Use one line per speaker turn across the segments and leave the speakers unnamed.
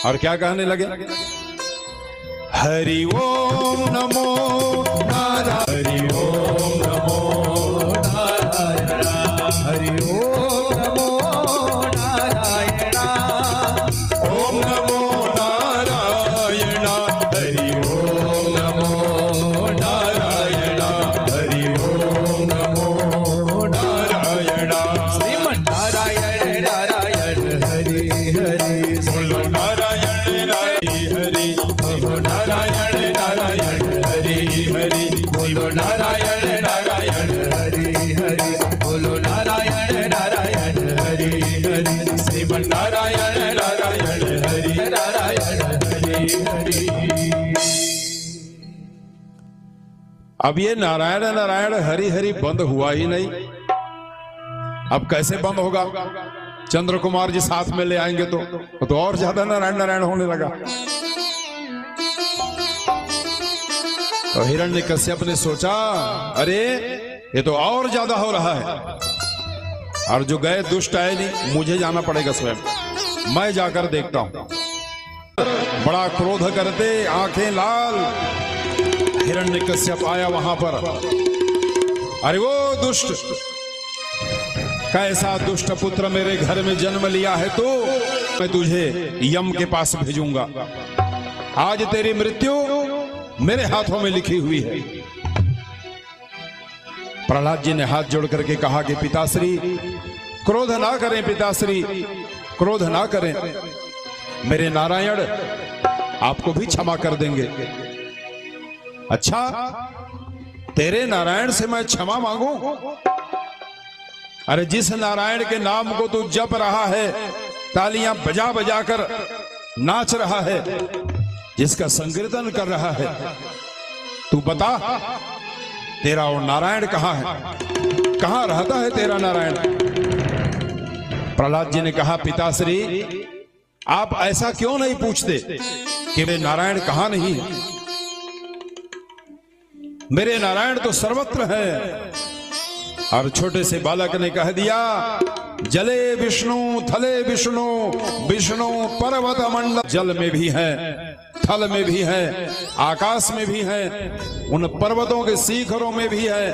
और क्या कहने लगे, हरि ओम नमो नारायण, हरि ओम नमो नारायण, हरि ओम नमो नारायण, ओम नमो नारायण, हरि ओम नमो नारायण, हरि ओम नमो नारायण, श्रीमन नारायण नारायण हरि हरि, बोलो नारायण हरि हरि, बोलो नारायण नारायण हरि हरि, बोलो नारायण नारायण हरि हरि, बोलो नारायण नारायण हरि हरि, श्रीमन नारायण नारायण हरि नारायण हरि हरि। अब ये नारायण नारायण हरि हरि बंद हुआ ही नहीं। अब कैसे बंद होगा? चंद्र कुमार जी साथ में ले आएंगे तो और ज्यादा नारायण नारायण होने लगा। तो हिरण्यकश्यप ने सोचा, अरे ये तो और ज्यादा हो रहा है, और जो गए दुष्ट आए नहीं, मुझे जाना पड़ेगा स्वयं, मैं जाकर देखता हूं। बड़ा क्रोध करते, आंखें लाल, हिरण्यकश्यप आया वहां पर। अरे वो दुष्ट, कैसा दुष्ट पुत्र मेरे घर में जन्म लिया है, तो मैं तुझे यम के पास भेजूंगा। आज तेरी मृत्यु मेरे हाथों में लिखी हुई है। प्रहलाद जी ने हाथ जोड़ करके कहा कि पिताश्री क्रोध ना करें, पिताश्री क्रोध ना करें, मेरे नारायण आपको भी क्षमा कर देंगे। अच्छा, तेरे नारायण से मैं क्षमा मांगू? अरे जिस नारायण के नाम को तू जप रहा है, तालियां बजा बजा कर नाच रहा है, जिसका संकीर्तन कर रहा है, तू बता तेरा वो नारायण कहां है? कहां रहता है तेरा नारायण? प्रहलाद जी ने कहा, पिताश्री आप ऐसा क्यों नहीं पूछते कि मेरे नारायण कहां नहीं है? मेरे नारायण तो सर्वत्र है। और छोटे से बालक ने कह दिया, जले विष्णु थले विष्णु, विष्णु पर्वत मंडल, जल में भी है, थल में भी है, आकाश में भी है, उन पर्वतों के शिखरों में भी है,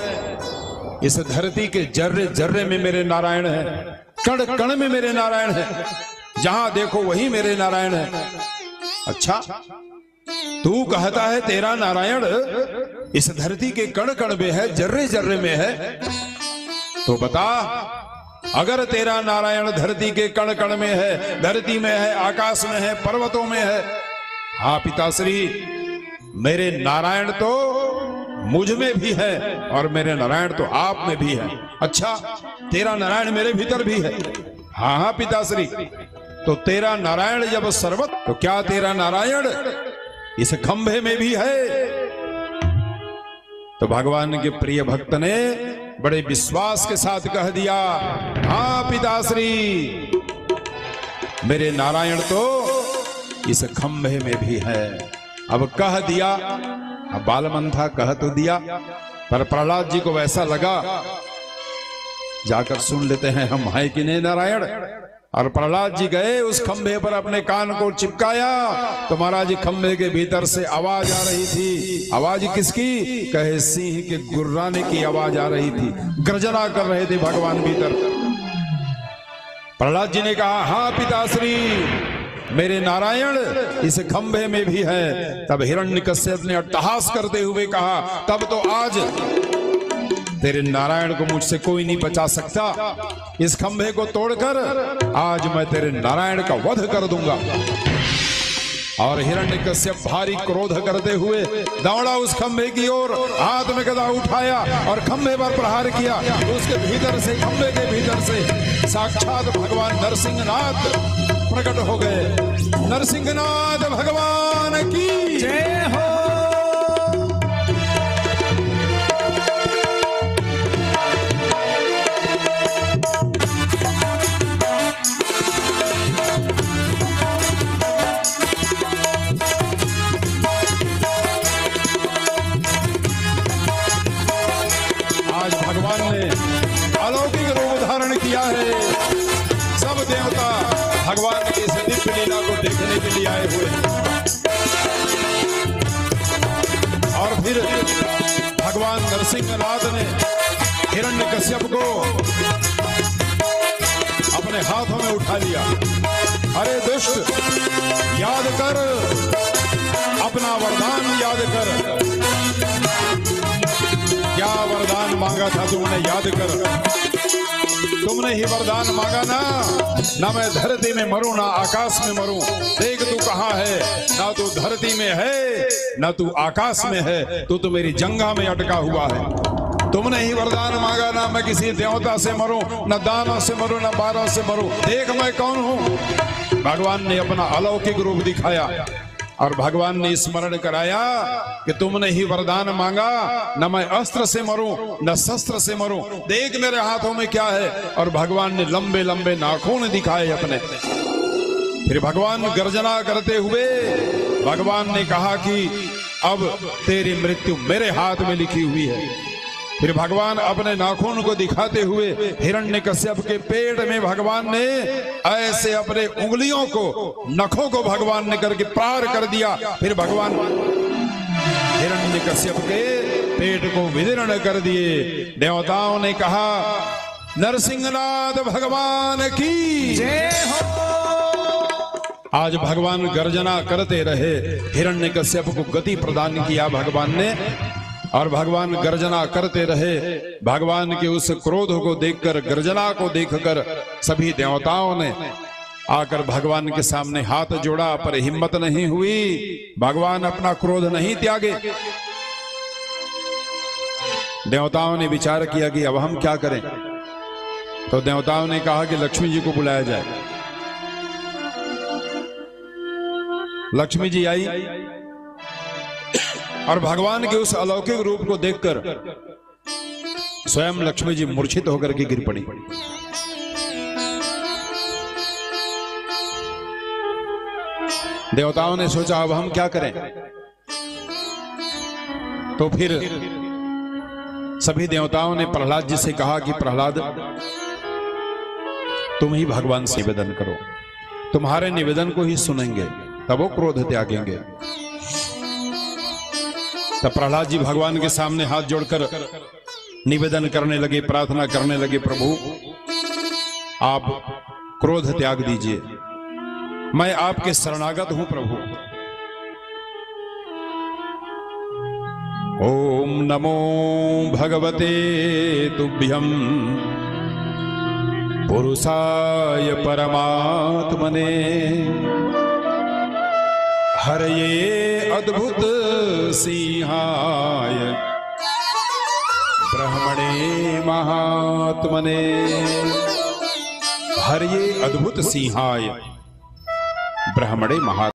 इस धरती के जर्रे जर्रे में मेरे नारायण है, कण कण में मेरे नारायण है, जहां देखो वही मेरे नारायण है। अच्छा, तू कहता है तेरा नारायण इस धरती के कण कण में है, जर्रे जर्रे में है, तो बता अगर तेरा नारायण धरती के कण कण में है, धरती में है, आकाश में है, पर्वतों में है, हाँ पिताश्री मेरे नारायण तो मुझ में भी है और मेरे नारायण तो आप में भी है। अच्छा, तेरा नारायण मेरे भीतर भी है? हाँ हाँ पिताश्री, तो तेरा नारायण जब सर्वत्र, तो क्या तेरा नारायण इस खंभे में भी है? तो भगवान के प्रिय भक्त ने बड़े विश्वास के साथ कह दिया, हाँ पिताश्री मेरे नारायण तो इस खंभे में भी है। अब कह दिया, अब बालमंथा कह तो दिया, पर प्रहलाद जी को वैसा लगा, जाकर सुन लेते हैं हम हैं कि नहीं नारायण। और प्रहलाद जी गए, उस खंभे पर अपने कान को चिपकाया, तो महाराज खंभे के भीतर से आवाज आ रही थी। आवाज किसकी? कहे सिंह के गुर्राने की आवाज आ रही थी, गर्जना कर रहे थे भगवान भीतर। प्रहलाद जी ने कहा, हाँ पिताश्री मेरे नारायण इस खंभे में भी है। तब हिरण्यकश्यप ने अट्टहास करते हुए कहा, तब तो आज तेरे नारायण को मुझसे कोई नहीं बचा सकता, इस खंभे को तोड़कर आज मैं तेरे नारायण का वध कर दूंगा। और हिरण्यकश्यप भारी क्रोध करते हुए दौड़ा उस खंभे की ओर, हाथ में गदा उठाया और खंभे पर प्रहार किया। उसके भीतर से, खंभे के भीतर से साक्षात भगवान नरसिंहनाथ प्रकट हो गए। नरसिंहनाथ भगवान की जय हो। अलौकिक रूप धारण किया है। सब देवता भगवान के इस दिव्य लीला को देखने के लिए आए हुए हैं। और फिर भगवान नरसिंहनाथ ने हिरण्यकश्यप को अपने हाथों में उठा लिया। अरे दुष्ट, याद कर, अपना वरदान याद कर। क्या वरदान मांगा था तुमने, याद कर। तुमने ही वरदान मांगा ना मैं धरती में मरूं ना आकाश में मरूं। देख तू कहाँ है, ना तू धरती में है ना तू आकाश में है, तू मेरी जंघा में अटका हुआ है। तुमने ही वरदान मांगा ना मैं किसी देवता से मरूं, न दानों से मरूं, न बारों से मरूं। देख मैं कौन हूं। भगवान ने अपना अलौकिक रूप दिखाया और भगवान ने स्मरण कराया कि तुमने ही वरदान मांगा, न मैं अस्त्र से मरूं न शस्त्र से मरूं। देख मेरे हाथों में क्या है। और भगवान ने लंबे लंबे नाखून दिखाए अपने। फिर भगवान गर्जना करते हुए भगवान ने कहा कि अब तेरी मृत्यु मेरे हाथ में लिखी हुई है। फिर भगवान अपने नाखून को दिखाते हुए हिरण्यकश्यप के पेट में भगवान ने ऐसे अपने उंगलियों को, नखों को भगवान ने करके पार कर दिया। फिर भगवान हिरण्यकश्यप के पेट को विदीर्ण कर दिए। देवताओं ने कहा, नरसिंहनाथ भगवान की जय हो। आज भगवान गर्जना करते रहे, हिरण्यकश्यप को गति प्रदान किया भगवान ने। और भगवान गर्जना करते रहे। भगवान के उस क्रोध को देखकर, गर्जना को देखकर सभी देवताओं ने आकर भगवान के सामने हाथ जोड़ा, पर हिम्मत नहीं हुई। भगवान अपना क्रोध नहीं त्यागे। देवताओं ने विचार किया कि अब हम क्या करें। तो देवताओं ने कहा कि लक्ष्मी जी को बुलाया जाए। लक्ष्मी जी आई और भगवान के उस अलौकिक रूप को देखकर स्वयं लक्ष्मी जी मूर्छित होकर के गिर पड़ी। देवताओं ने सोचा अब हम क्या करें। तो फिर सभी देवताओं ने प्रहलाद जी से कहा कि प्रहलाद, तुम ही भगवान से निवेदन करो, तुम्हारे निवेदन को ही सुनेंगे, तब वो क्रोध त्यागेंगे। तब प्रहलाद जी भगवान के सामने हाथ जोड़कर निवेदन करने लगे, प्रार्थना करने लगे, प्रभु आप क्रोध त्याग दीजिए, मैं आपके शरणागत हूं प्रभु। ओम नमो भगवते तुभ्यं पुरुषाय परमात्मने हरये अद्भुत सिंहाय ब्रह्मणे महात्मने। हरये अद्भुत सिंहाय ब्रह्मणे महात्मने।